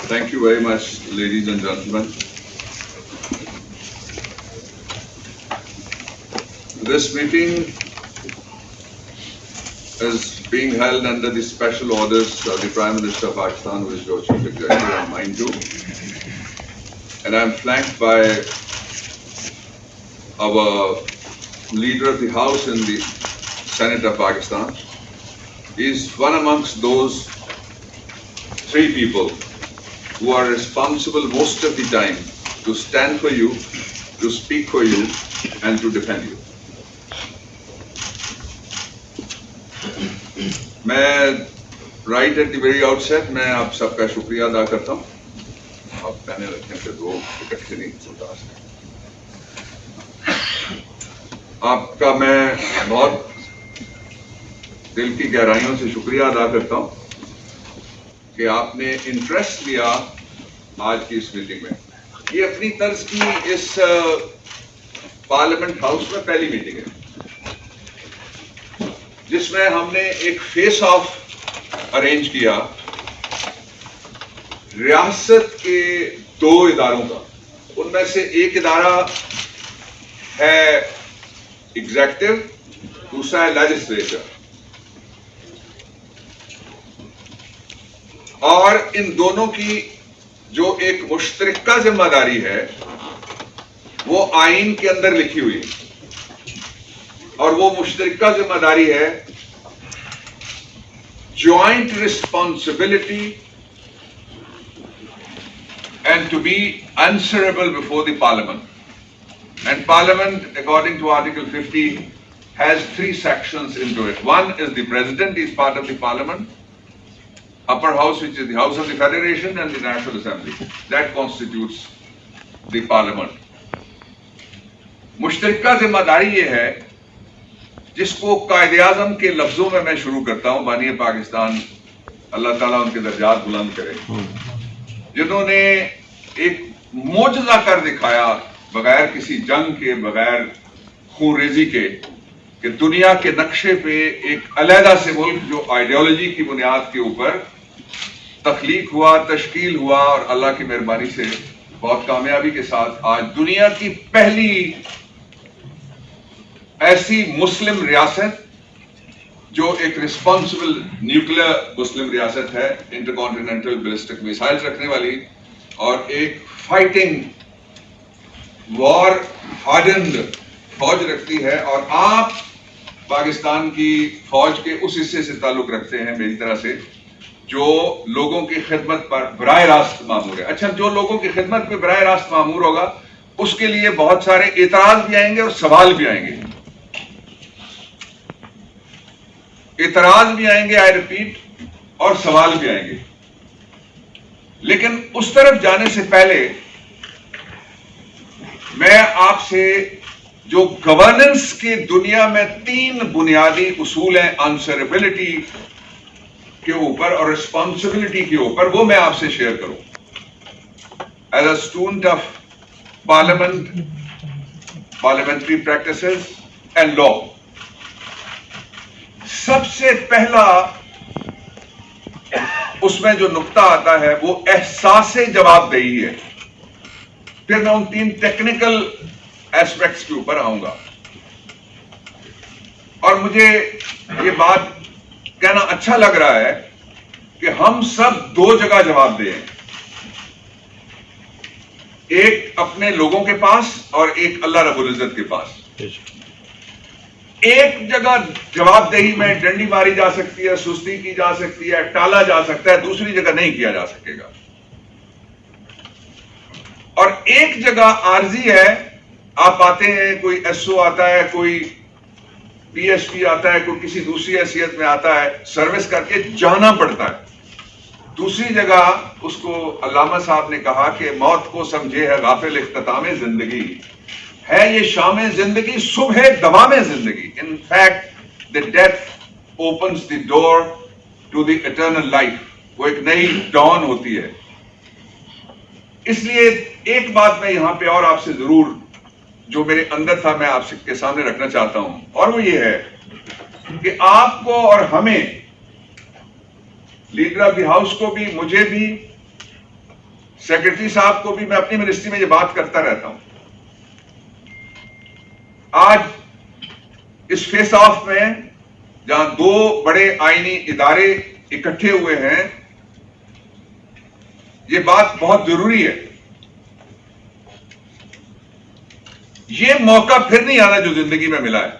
Thank you very much, ladies and gentlemen. This meeting is being held under the special orders of the Prime Minister of Pakistan, who is your Chief Executive, and mine too. And I'm flanked by our Leader of the House in the Senate of Pakistan. He is one amongst those three people who are responsible most of the time to stand for you, to speak for you, and to defend you. मैं right at the very outset मैं आप सबका शुक्रिया अदा करता हूँ. आप कहने रखने से दो इकट्ठे नहीं होता. आपका मैं बहुत दिल की गहराइयों से शुक्रिया अदा करता हूँ कि आपने इंटरेस्ट लिया आज की इस मीटिंग में. ये अपनी तर्ज की इस पार्लियामेंट हाउस में पहली मीटिंग है जिसमें हमने एक फेस ऑफ अरेंज किया रियासत के दो इदारों का. उनमें से एक इदारा है एग्जीक्यूटिव, दूसरा है लेजिस्लेचर. और इन दोनों की जो एक मुश्तरका जिम्मेदारी है वो आइन के अंदर लिखी हुई है. और वो मुश्तरका जिम्मेदारी है joint responsibility and to be answerable before the Parliament. And Parliament, according to Article 50, has three sections into it. One is the President, he is part of the Parliament. Upper House, which is the House of the Federation, and the National Assembly. That constitutes the Parliament. मुश्तरका जिम्मेदारी ये है जिसको कायदे-आज़म के लफ्जों में मैं शुरू करता हूँ. बानी पाकिस्तान अल्लाह ताला उनके दर्जात बुलंद करे, जिन्होंने एक मोजज़ा कर दिखाया बगैर किसी जंग के, बगैर खूनरेजी के, कि दुनिया के नक्शे पे एक अलहदा से मुल्क जो आइडियोलॉजी की बुनियाद के ऊपर तख्लीक हुआ, तश्कील हुआ और अल्लाह की मेहरबानी से बहुत कामयाबी के साथ आज दुनिया की पहली ऐसी मुस्लिम रियासत जो एक रिस्पॉन्सिबल न्यूक्लियर मुस्लिम रियासत है, इंटरकॉन्टिनेंटल बैलिस्टिक मिसाइल्स रखने वाली और एक फाइटिंग वॉर हार्डन्ड फौज रखती है. और आप पाकिस्तान की फौज के उस हिस्से से ताल्लुक रखते हैं मेरी तरह से जो लोगों की खिदमत पर बराह रास्त मामूर है. अच्छा, जो लोगों की खिदमत पे बराह रास्त मामूर होगा उसके लिए बहुत सारे एतराज भी आएंगे और सवाल भी आएंगे. एतराज भी आएंगे, आई रिपीट, और सवाल भी आएंगे. लेकिन उस तरफ जाने से पहले मैं आपसे जो गवर्नेंस की दुनिया में तीन बुनियादी उसूल हैं आंसरेबिलिटी के ऊपर और रिस्पॉन्सिबिलिटी के ऊपर, वो मैं आपसे शेयर करूं. As a student of parliament, parliamentary practices and law, सबसे पहला उसमें जो नुक्ता आता है वो एहसास जवाबदेही है. फिर मैं उन तीन टेक्निकल एस्पेक्ट्स के ऊपर आऊंगा. और मुझे ये बात कहना अच्छा लग रहा है कि हम सब दो जगह जवाबदेह हैं, एक अपने लोगों के पास और एक अल्लाह रब्बुल इज्जत के पास. एक जगह जवाबदेही में डंडी मारी जा सकती है, सुस्ती की जा सकती है, टाला जा सकता है, दूसरी जगह नहीं किया जा सकेगा. और एक जगह आर्जी है, आप आते हैं, कोई एसओ आता है, कोई पीएसपी आता है, कोई किसी दूसरी हैसियत में आता है, सर्विस करके जाना पड़ता है. दूसरी जगह उसको अल्लामा साहब ने कहा कि मौत को समझे है गाफिल इख्तिताम जिंदगी, है ये शाम जिंदगी सुबह दवाम जिंदगी. In fact the death opens the door to the eternal life. वो एक नई डॉन होती है. इसलिए एक बात मैं यहां पे और आपसे जरूर जो मेरे अंदर था मैं आपके सामने रखना चाहता हूं, और वो ये है कि आपको और हमें, लीडर ऑफ द हाउस को भी, मुझे भी सेक्रेटरी साहब को भी मैं अपनी मिनिस्ट्री में ये बात करता रहता हूं। आज इस फेस ऑफ में जहां दो बड़े आईनी इदारे इकट्ठे हुए हैं, ये बात बहुत जरूरी है। ये मौका फिर नहीं आना जो जिंदगी में मिला है।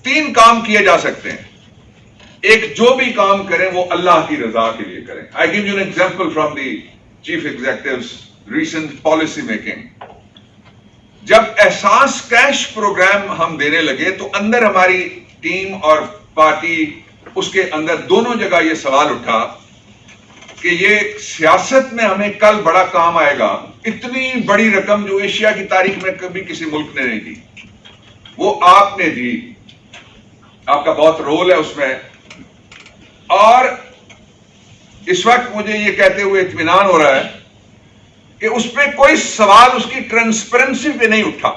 3 काम किए जा सकते हैं। एक, जो भी काम करें वो अल्लाह की रजा के लिए करें। I give you an example from the chief executives recent policy making. जब एहसास कैश प्रोग्राम हम देने लगे तो अंदर हमारी टीम और पार्टी, उसके अंदर दोनों जगह यह सवाल उठा कि ये सियासत में हमें कल बड़ा काम आएगा। इतनी बड़ी रकम जो एशिया की तारीख में कभी किसी मुल्क ने नहीं दी, वो आपने दी, आपका बहुत रोल है उसमें। और इस वक्त मुझे ये कहते हुए इत्मीनान हो रहा है कि उस पर कोई सवाल उसकी ट्रांसपेरेंसी पे नहीं उठा।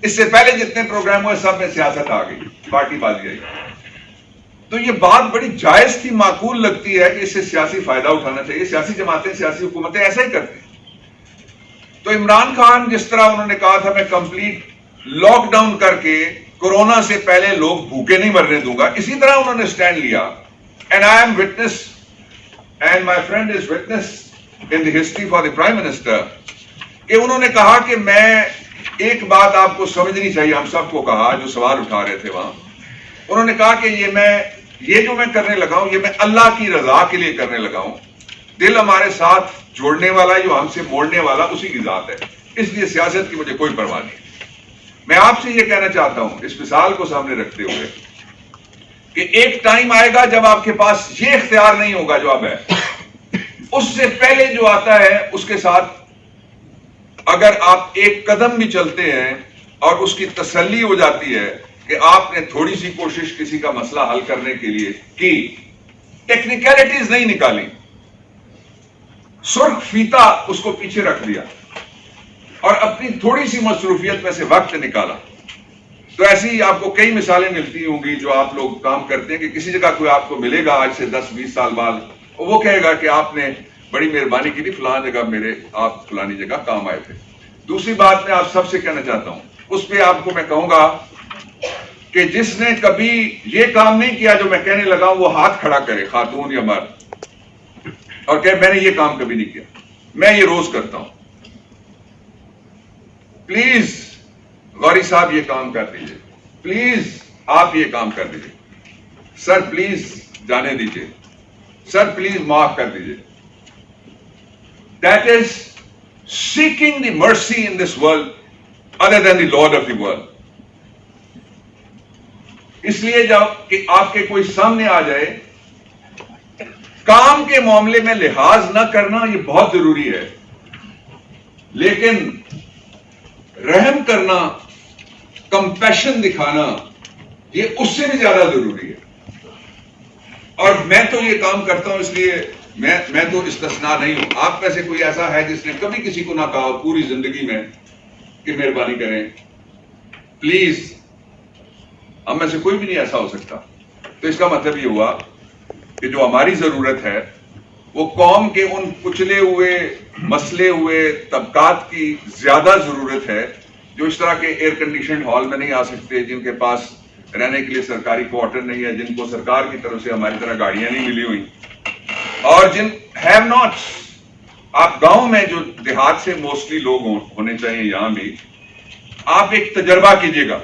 इससे पहले जितने प्रोग्राम हुए सब में सियासत आ गई, पार्टी बाजी आई। तो ये बात बड़ी जायज थी, माकूल लगती है कि इससे सियासी फायदा उठाना चाहिए। सियासी जमातें, सियासी हुकूमतें ऐसा ही करती हैं। तो इमरान खान, जिस तरह उन्होंने कहा था मैं कंप्लीट लॉकडाउन करके कोरोना से पहले लोग भूखे नहीं मरने दूंगा, इसी तरह उन्होंने स्टैंड लिया। And I am witness and my friend is witness in the history for the prime minister कि उन्होंने कहा कि मैं, एक बात आपको समझनी चाहिए, हम सबको कहा जो सवाल उठा रहे थे वहां, उन्होंने कहा कि ये जो मैं करने लगा हूं, ये मैं अल्लाह की रजा के लिए करने लगा हूं। दिल हमारे साथ जोड़ने वाला, जो हमसे मोड़ने वाला, उसी की जात है, इसलिए सियासत की मुझे कोई परवाह नहीं। मैं आपसे ये कहना चाहता हूं इस मिसाल को सामने रखते हुए कि एक टाइम आएगा जब आपके पास ये इख्तियार नहीं होगा जो अब है। उससे पहले जो आता है उसके साथ अगर आप एक कदम भी चलते हैं और उसकी तसल्ली हो जाती है कि आपने थोड़ी सी कोशिश किसी का मसला हल करने के लिए की, टेक्निकलिटीज नहीं निकाली, सुर्ख फीता उसको पीछे रख दिया और अपनी थोड़ी सी मसरूफियत में से वक्त निकाला, तो ऐसी आपको कई मिसालें मिलती होंगी जो आप लोग काम करते हैं कि किसी जगह कोई आपको मिलेगा आज से 10-20 साल बाद, वो कहेगा कि आपने बड़ी मेहरबानी की थी, फलां जगह आप फलानी जगह काम आए थे। दूसरी बात मैं आप सबसे कहना चाहता हूं, उस पर आपको मैं कहूंगा कि जिसने कभी ये काम नहीं किया जो मैं कहने लगा, वो हाथ खड़ा करे, खातून या मर्द, और कहे मैंने ये काम कभी नहीं किया, मैं ये रोज करता हूं। प्लीज गौरी साहब ये काम कर दीजिए, प्लीज आप ये काम कर दीजिए, सर प्लीज जाने दीजिए, सर प्लीज माफ कर दीजिए। That is seeking the mercy in this world other than the Lord of the world. इसलिए जब कि आपके कोई सामने आ जाए, काम के मामले में लिहाज ना करना ये बहुत जरूरी है, लेकिन रहम करना, कंपैशन दिखाना, ये उससे भी ज्यादा जरूरी है। और मैं तो ये काम करता हूं, इसलिए मैं तो इस्तिस्ना नहीं हूं। आप में से कोई ऐसा है जिसने कभी किसी को ना कहा हो पूरी जिंदगी में कि मेहरबानी करें प्लीज? हम में से कोई भी नहीं ऐसा हो सकता। तो इसका मतलब ये हुआ कि जो हमारी जरूरत है वो कौम के उन कुचले हुए, मसले हुए तबकात की ज्यादा जरूरत है जो इस तरह के एयर कंडीशन हॉल में नहीं आ सकते, जिनके पास रहने के लिए सरकारी क्वार्टर नहीं है, जिनको सरकार की तरफ से हमारी तरह गाड़ियां नहीं मिली हुई, और जिन हैव नॉट्स। आप गांव में जो देहात से मोस्टली लोग होने चाहिए, यहां भी आप एक तजर्बा कीजिएगा,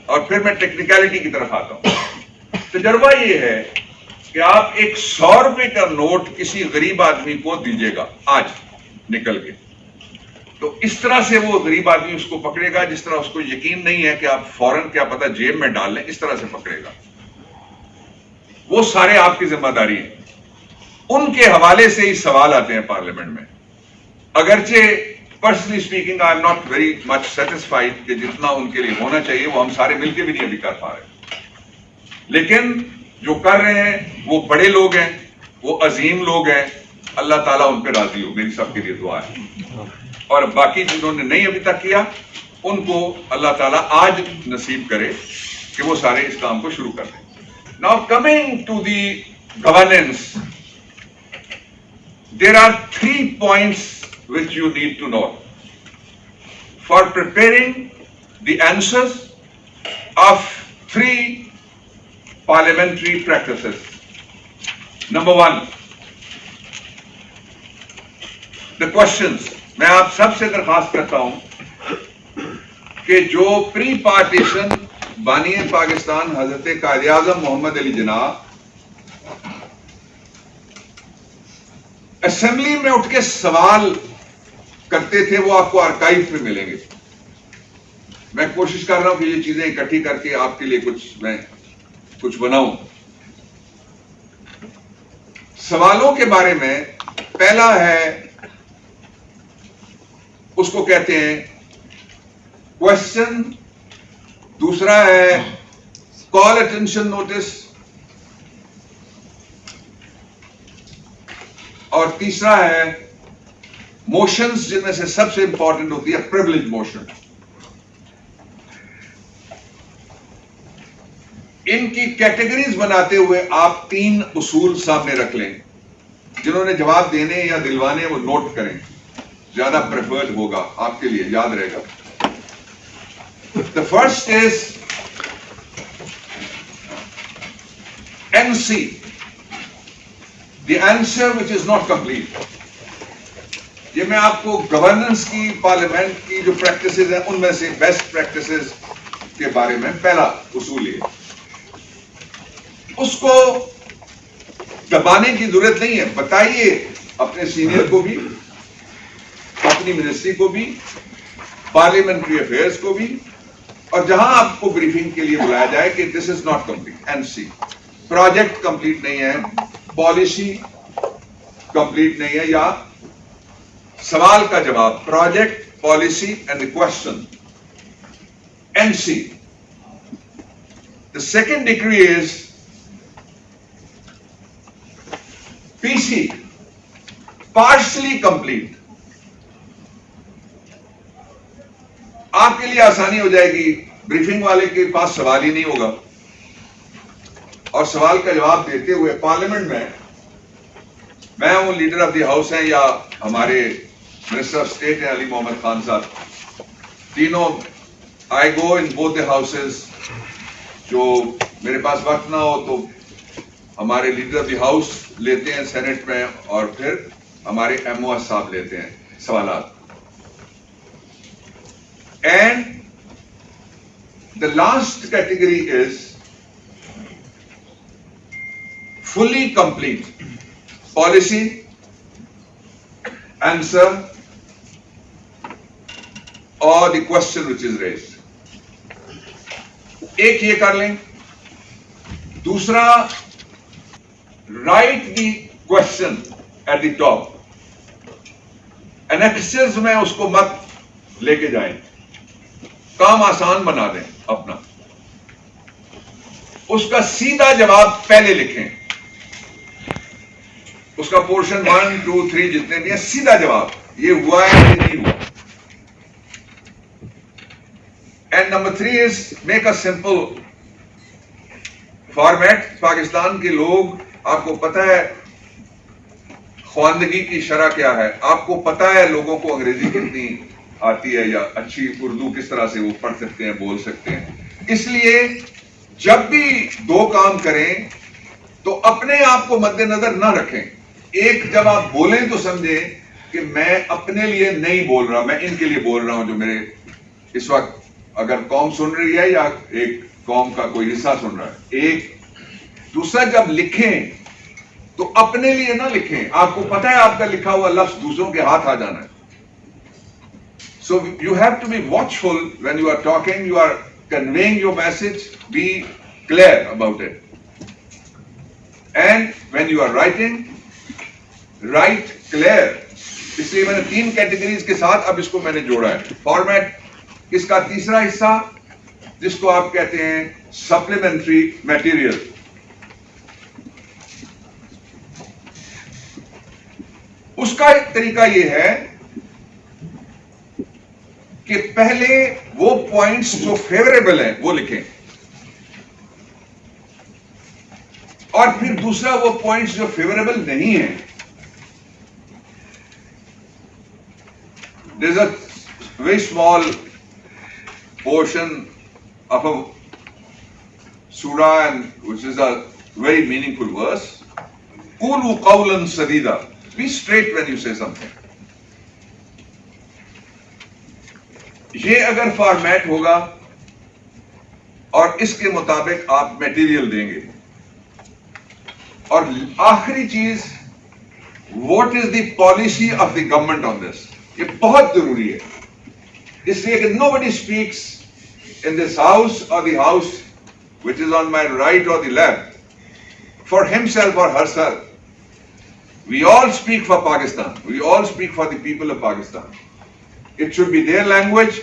और फिर मैं टेक्निकलिटी की तरफ आता हूं। तजर्बा ये है कि आप एक 100 रुपए का नोट किसी गरीब आदमी को दीजिएगा आज निकल के, तो इस तरह से वो गरीब आदमी उसको पकड़ेगा जिस तरह उसको यकीन नहीं है कि आप फौरन क्या पता जेब में डाल लें, इस तरह से पकड़ेगा। वो सारे आपकी जिम्मेदारी है। उनके हवाले से ही सवाल आते हैं पार्लियामेंट में। अगरचे personally speaking I am not very much satisfied कि जितना उनके लिए होना चाहिए वो हम सारे मिलकर भी नहीं अभी कर पा रहे, लेकिन जो कर रहे हैं वो बड़े लोग हैं, वो अजीम लोग हैं। अल्लाह ताला उन पर राजी हो, मेरी सबके लिए दुआ है। और बाकी जिन्होंने नहीं अभी तक किया उनको अल्लाह ताला आज नसीब करे कि वो सारे इस काम को शुरू कर दें। Now coming to the governance, there are 3 points which you need to know for preparing the answers of 3 parliamentary practices. Number 1, the questions. मैं आप सबसे दरखास्त करता हूं कि जो प्री पार्टीशन बानी पाकिस्तान हजरत कायद आज़म मोहम्मद अली जिन्ना असेंबली में उठ के सवाल करते थे, वो आपको आर्काइव में मिलेंगे. मैं कोशिश कर रहा हूं कि ये चीजें इकट्ठी करके आपके लिए मैं कुछ बनाऊं. सवालों के बारे में पहला है, उसको कहते हैं क्वेश्चन. दूसरा है कॉल अटेंशन नोटिस, और तीसरा है मोशंस, जिनमें से सबसे इंपॉर्टेंट होती है प्रिविलेज मोशन. इनकी कैटेगरीज बनाते हुए आप 3 उसूल सामने रख लें. जिन्होंने जवाब देने या दिलवाने वो नोट करें, ज्यादा प्रेफर्ड होगा, आपके लिए याद रहेगा. The first is NC, the answer which is not complete. ये मैं आपको गवर्नेंस की, पार्लियामेंट की जो प्रैक्टिसेस हैं उनमें से बेस्ट प्रैक्टिसेस के बारे में पहला उसूल है. उसको दबाने की जरूरत नहीं है. बताइए अपने सीनियर को भी, अपनी मिनिस्ट्री को भी, पार्लियामेंट्री अफेयर्स को भी, और जहां आपको ब्रीफिंग के लिए बुलाया जाए कि this is not complete. NC, project complete नहीं है, पॉलिसी कंप्लीट नहीं है, या सवाल का जवाब, project, policy and the question. NC. The second degree is PC, partially complete. आपके लिए आसानी हो जाएगी, ब्रीफिंग वाले के पास सवाल ही नहीं होगा, और सवाल का जवाब देते हुए पार्लियामेंट में, मैं हूं लीडर ऑफ द हाउस हैं या हमारे मिनिस्टर ऑफ स्टेट हैं अली मोहम्मद खान साहब, तीनों, आई गो इन बोथ द हाउसेस. जो मेरे पास वक्त ना हो तो हमारे लीडर ऑफ द हाउस लेते हैं सेनेट में, और फिर हमारे MOS साहब लेते हैं सवालात. And the last category is fully complete. Policy, answer, or the question which is raised. एक ये कर लें. दूसरा, write the question at the top. Annexes में उसको मत लेके जाएं, काम आसान बना दें अपना. उसका सीधा जवाब पहले लिखें. उसका पोर्शन 1, 2, 3 जितने भी है, सीधा जवाब, ये हुआ है ये नहीं हुआ. And number 3 is make a simple format. Pakistan के लोग, आपको पता है ख्वानदगी की शरह क्या है, आपको पता है लोगों को अंग्रेजी कितनी आती है या अच्छी उर्दू किस तरह से वो पढ़ सकते हैं, बोल सकते हैं. इसलिए जब भी 2 काम करें तो अपने आप को मद्देनजर ना रखें. एक, जब आप बोलें तो समझें कि मैं अपने लिए नहीं बोल रहा, मैं इनके लिए बोल रहा हूं जो मेरे इस वक्त अगर कौम सुन रही है या एक कौम का कोई हिस्सा सुन रहा है. एक. दूसरा, जब लिखें तो अपने लिए ना लिखें. आपको पता है आपका लिखा हुआ लफ्ज दूसरों के हाथ आ जाना है. So you have to be watchful when you are talking, you are conveying your message, be clear about it. And when you are writing, write clear. इसलिए मैंने 3 कैटेगरीज के साथ अब इसको मैंने जोड़ा है. फॉर्मेट, इसका तीसरा हिस्सा जिसको आप कहते हैं सप्लीमेंट्री मटेरियल. उसका एक तरीका यह है कि पहले वो पॉइंट्स जो फेवरेबल हैं वो लिखें, और फिर दूसरा वो पॉइंट्स जो फेवरेबल नहीं है there's a very small portion of a surah, and which is a very meaningful verse. Qulu qawlan sadida. Be straight when you say something. یہ اگر فارمیٹ ہوگا اور اس کے مطابق آپ میٹیریل دیں گے. اور آخری چیز, what is the policy of the government on this, یہ بہت ضروری ہے. اس لیے کہ نو بڈی اسپیکس ان دس ہاؤس اور the house which is on my right or the left for himself or herself. We all speak for Pakistan. We all speak for the people of Pakistan. It should be their language.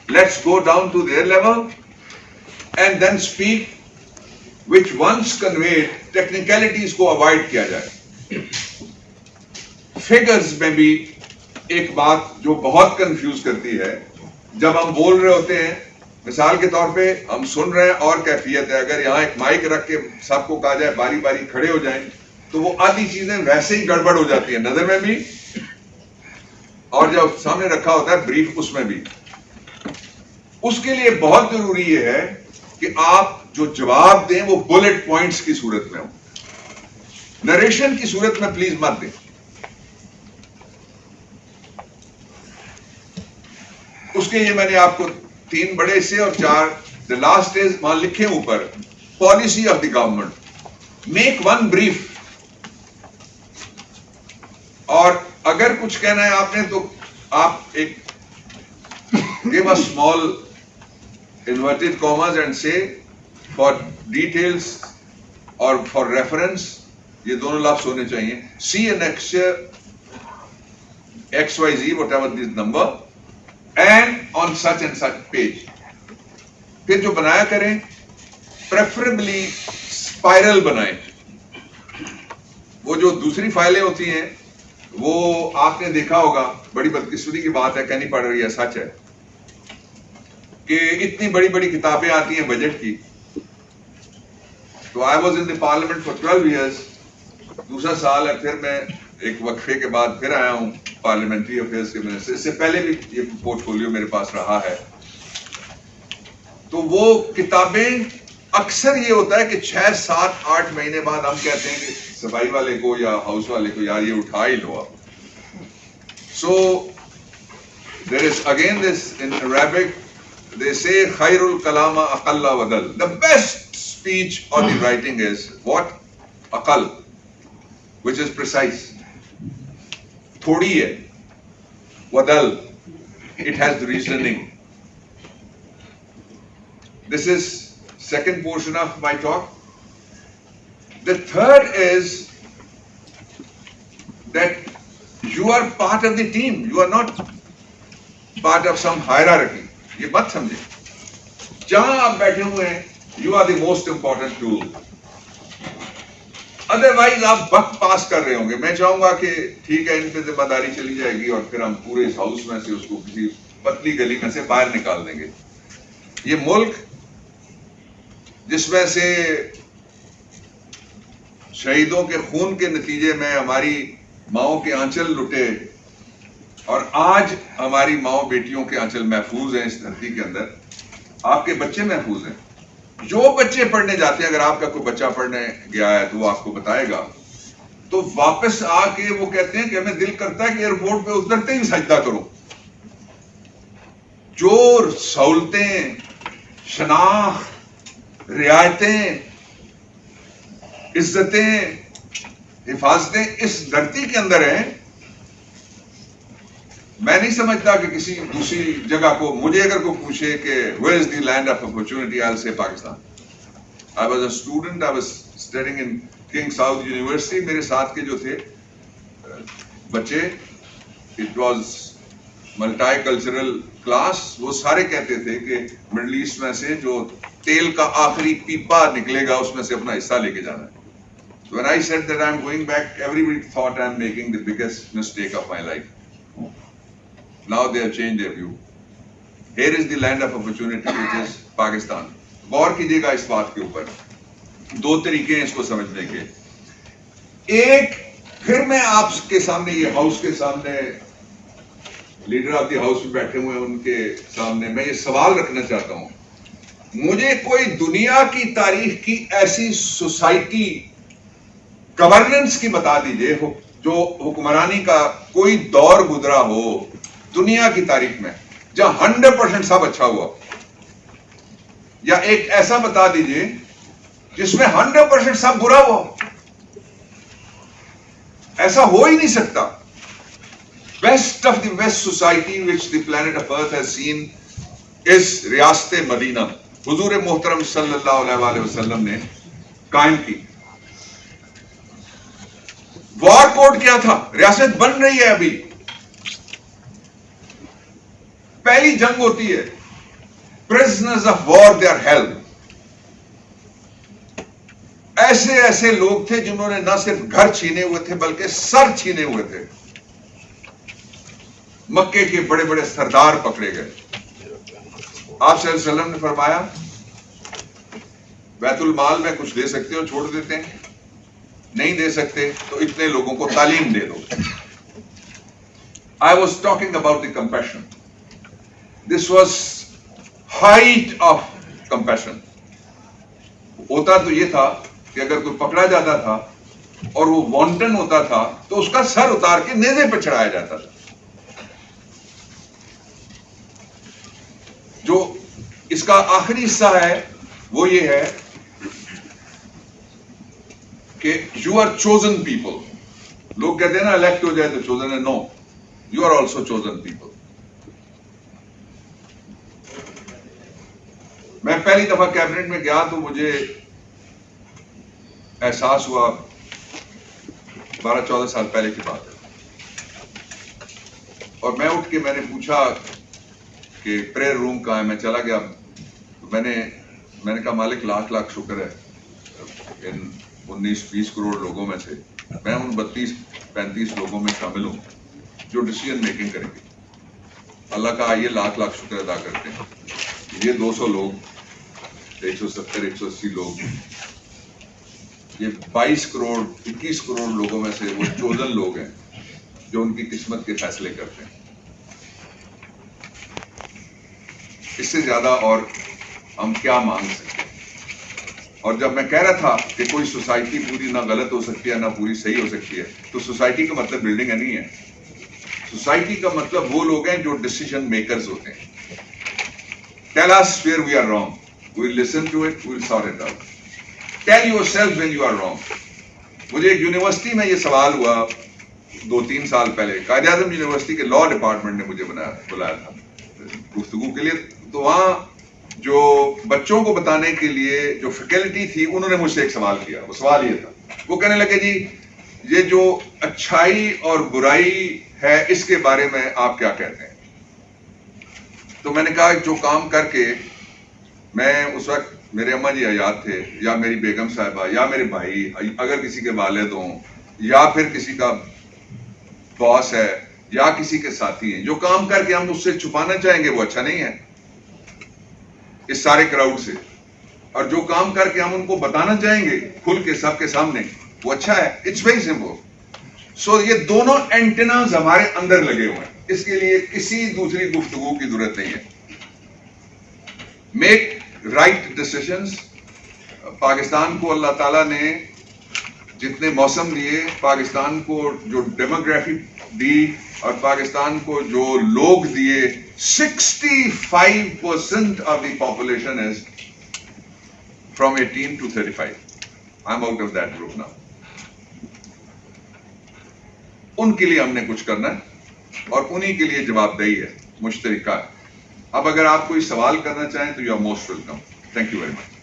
Let's go down to their level and then speak which once conveyed, technicalities کو avoid کیا جائے. Figures میں بھی ایک بات جو بہت confuse کرتی ہے, جب ہم بول رہے ہوتے ہیں, مثال کے طور پہ ہم سن رہے ہیں اور کیفیت ہے, اگر یہاں ایک مائک رکھ کے سب کو کہا جائے باری باری کھڑے ہو جائیں تو وہ آدھی چیزیں ویسے ہی گڑبڑ ہو جاتی ہیں, نظر میں بھی اور جب سامنے رکھا ہوتا ہے بریف اس میں بھی. اس کے لیے بہت ضروری یہ ہے کہ آپ جو جواب دیں وہ بلٹ پوائنٹس کی صورت میں ہو, نریشن کی صورت میں پلیز مت دیں. اس کے لیے میں نے آپ کو 3 بڑے حصے اور 4 the last is وہاں لکھے اوپر policy of the government, make one brief. اور اگر کچھ کہنا ہے آپ نے تو آپ ایک give a small inverted commas and say for details or for reference, یہ دونوں لفظ ہونے چاہیے, see an extra XYZ whatever this number and on such and such page. پھر جو بنایا کریں preferably spiral بنائیں. وہ جو دوسری فائلیں ہوتی ہیں وہ آپ نے دیکھا ہوگا, بڑی بدقسمتی کی بات ہے, کہنی پڑ رہی ہے, سچ ہے کہ اتنی بڑی بڑی کتابیں آتی ہیں بجٹ کی. تو I was in the parliament for 12 years, دوسرا سال ہے, پھر میں ایک وقفے کے بعد پھر آیا ہوں پارلیمنٹری افیئرس کے منسٹر. اس سے پہلے بھی یہ پورٹ فولیو میرے پاس رہا ہے. تو وہ کتابیں اکثر یہ ہوتا ہے کہ 6, 7, 8 مہینے بعد ہم کہتے ہیں کہ صفائی والے کو یا ہاؤس والے کو یار یہ اٹھا ہی لو آپ. So there is again this in Arabic they say خیر الکلام اقل ودل. The best speech or the writing is what? اقل, which is precise. تھوڑی ہے, ودل, it has the reasoning. This is second portion of my talk. The third is that you are part of the team. You are not part of some hierarchy. یہ مت سمجھیں. جہاں آپ بیٹھے ہوئے ہیں you are the most important tool. Otherwise آپ وقت پاس کر رہے ہوں گے. میں چاہوں گا کہ ٹھیک ہے ان پہ ذمہ داری چلی جائے گی اور پھر ہم پورے اس ہاؤس میں سے اس کو کسی پتلی گلی میں سے باہر نکال دیں گے. یہ ملک جس میں سے شہیدوں کے خون کے نتیجے میں ہماری ماؤں کے آنچل لٹے اور آج ہماری ماؤں بیٹیوں کے آنچل محفوظ ہیں اس دھرتی کے اندر, آپ کے بچے محفوظ ہیں. جو بچے پڑھنے جاتے ہیں, اگر آپ کا کوئی بچہ پڑھنے گیا ہے تو وہ آپ کو بتائے گا, تو واپس آ کے وہ کہتے ہیں کہ ہمیں دل کرتا ہے کہ ایئرپورٹ پہ اترتے ہی سجدہ کرو. جو سہولتیں, شناخت, رعایتیں, عزتیں, حفاظتیں اس دھرتی کے اندر ہیں, میں نہیں سمجھتا کہ کسی دوسری جگہ کو. مجھے اگر کوئی پوچھے کہ where is the land of opportunity, I'll say Pakistan. I was a student, I was studying in King Saud University. میرے ساتھ کے جو تھے بچے, it was multi cultural class, وہ سارے کہتے تھے کہ مڈل ایسٹ میں سے جو تیل کا آخری پیپا نکلے گا اس میں سے اپنا حصہ لے کے جانا ہے. So when I said that I'm going back, everybody thought I'm making the biggest mistake of my life. Now they have changed their view. Here is the land of opportunity, which is Pakistan. غور کیجیے گا اس بات کے اوپر. 2 طریقے ہیں اس کو سمجھنے کے. ایک, پھر میں آپ کے سامنے, یہ ہاؤس کے سامنے لیڈر آف دی ہاؤس میں بیٹھے ہوئے ہیں ان کے سامنے میں یہ سوال رکھنا چاہتا ہوں، مجھے کوئی دنیا کی تاریخ کی ایسی سوسائٹی گورننس کی بتا دیجئے جو حکمرانی کا کوئی دور گزرا ہو دنیا کی تاریخ میں جہاں 100% سب اچھا ہوا، یا ایک ایسا بتا دیجئے جس میں 100% سب برا ہوا. ایسا ہو ہی نہیں سکتا. Best of the best society which the planet of earth has seen اس ریاست مدینہ حضور محترم صلی اللہ علیہ وآلہ وسلم نے قائم کی. وار کوڈ کیا تھا؟ ریاست بن رہی ہے ابھی، پہلی جنگ ہوتی ہے. Prisoners of war they are held. ایسے ایسے لوگ تھے جنہوں نے نہ صرف گھر چھینے ہوئے تھے بلکہ سر چھینے ہوئے تھے. مکے کے بڑے بڑے سردار پکڑے گئے. آپ صلی اللہ علیہ وسلم نے فرمایا بیت المال میں کچھ دے سکتے ہو چھوڑ دیتے ہیں، نہیں دے سکتے تو اتنے لوگوں کو تعلیم دے دو. I was talking about the compassion. This was height of compassion. ہوتا تو یہ تھا کہ اگر کوئی پکڑا جاتا تھا اور وہ وانٹن ہوتا تھا تو اس کا سر اتار کے نیزے پہ چڑھایا جاتا تھا. جو اس کا آخری حصہ ہے وہ یہ ہے کہ یو آر چوزن پیپل. لوگ کہتے ہیں نا الیکٹ ہو جائے تو چوزن ہے. No, you are also chosen people. میں پہلی دفعہ کیبنٹ میں گیا تو مجھے احساس ہوا 12-14 سال پہلے کی بات ہے، اور میں اٹھ کے میں نے پوچھا کہ پریئر روم کہاں ہے. میں چلا گیا، میں نے کہا مالک لاکھ لاکھ شکر ہے ان 19-20 کروڑ لوگوں میں سے میں ان 32-35 لوگوں میں شامل ہوں جو ڈیسیژن میکنگ کریں گے. اللہ کا یہ لاکھ لاکھ شکر ادا کرتے ہیں. یہ 200 لوگ، 170-180 لوگ، یہ 22 کروڑ 21 کروڑ لوگوں میں سے وہ چوزن لوگ ہیں جو ان کی قسمت کے فیصلے کرتے ہیں. اس سے زیادہ اور ہم کیا مانگ سکتے ہیں؟ اور جب میں کہہ رہا تھا کہ کوئی سوسائٹی پوری نہ غلط ہو سکتی ہے نہ پوری صحیح ہو سکتی ہے، تو سوسائٹی کا مطلب بلڈنگ نہیں ہے. سوسائٹی کا مطلب وہ لوگ ہیں جو ڈیسیژن میکرز ہوتے ہیں. Tell us where we are wrong. We'll listen to it, we'll sort it out. Tell yourself when you are wrong. مجھے ایک یونیورسٹی میں یہ سوال ہوا 2-3 سال پہلے. قائد اعظم یونیورسٹی کے لاء ڈپارٹمنٹ نے مجھے بلایا تھا گفتگو کے لیے. تو وہاں جو بچوں کو بتانے کے لیے جو فیکلٹی تھی انہوں نے مجھ سے ایک سوال کیا. وہ سوال یہ تھا، وہ کہنے لگے جی یہ جو اچھائی اور برائی ہے اس کے بارے میں آپ کیا کہتے ہیں؟ تو میں نے کہا جو کام کر کے میں اس وقت میرے اماں جی حیات تھے یا میری بیگم صاحبہ یا میرے بھائی، اگر کسی کے والد ہوں یا پھر کسی کا باس ہے یا کسی کے ساتھی ہیں، جو کام کر کے ہم اس سے چھپانا چاہیں گے وہ اچھا نہیں ہے اس سارے کراؤڈ سے، اور جو کام کر کے ہم ان کو بتانا چاہیں گے کھل کے سب کے سامنے وہ اچھا ہے. It's very simple. سو یہ دونوں اینٹناز ہمارے اندر لگے ہوئے ہیں. اس کے لیے کسی دوسری گفتگو کی ضرورت نہیں ہے. Make right decisions. پاکستان کو اللہ تعالیٰ نے جتنے موسم دیے، پاکستان کو جو ڈیموگرافی دی اور پاکستان کو جو لوگ دیے، 65% of the population is from 18 to 35. I am out of that group now. ان کے لیے ہم نے کچھ کرنا ہے اور انہی کے لیے جواب دہی ہے، مشترکہ ہے. اب اگر آپ کوئی سوال کرنا چاہیں تو you are most welcome. Thank you very much.